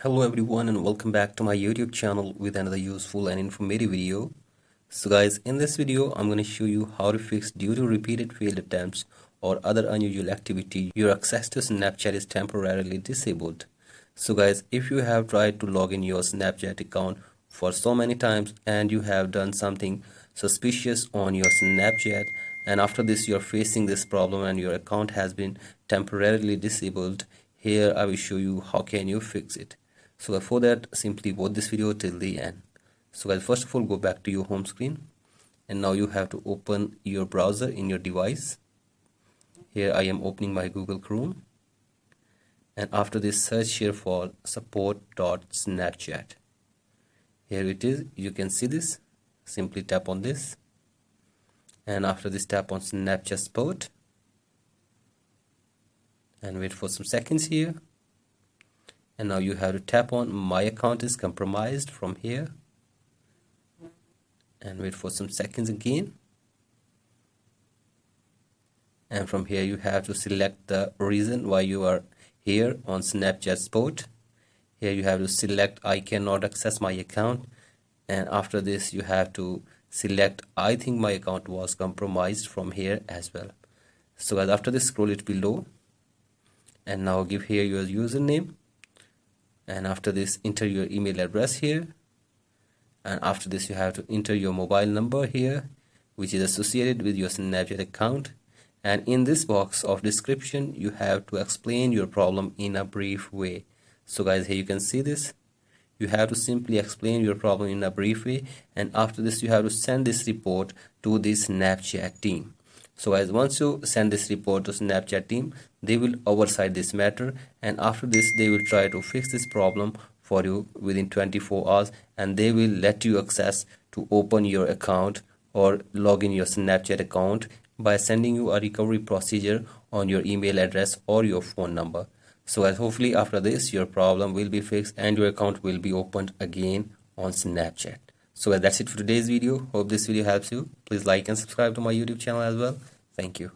Hello everyone and welcome back to my YouTube channel with another useful and informative video. So guys, in this video I'm going to show you how to fix due to repeated failed attempts or other unusual activity your access to Snapchat is temporarily disabled. So guys, if you have tried to log in your Snapchat account for so many times and you have done something suspicious on your Snapchat, and after this you are facing this problem and your account has been temporarily disabled, here I will show you how can you fix it. So for that, simply watch this video till the end. So guys, first of all, go back to your home screen, and now you have to open your browser in your device. Here I am opening my Google Chrome, and after this search here for support.snapchat. Here it is, you can see this. Simply tap on this, and after this tap on Snapchat support and wait for some seconds here. And now you have to tap on my account is compromised from here and wait for some seconds again. And from here you have to select the reason why you are here on Snapchat support. Here you have to select I cannot access my account, and after this you have to select I think my account was compromised from here as well. So as after this, scroll it below and now give here your username, and after this enter your email address here, and after this you have to enter your mobile number here which is associated with your Snapchat account, and in this box of description you have to explain your problem in a brief way. So guys, here you can see this. You have to simply explain your problem in a brief way, and after this you have to send this report to the Snapchat team. So guys, once you send this report to Snapchat team, they will oversight this matter, and after this they will try to fix this problem for you within 24 hours, and they will let you access to open your account or log in your Snapchat account by sending you a recovery procedure on your email address or your phone number. So guys, hopefully after this your problem will be fixed and your account will be opened again on Snapchat. So guys, that's it for today's video. Hope this video helps you. Please like and subscribe to my YouTube channel as well. Thank you.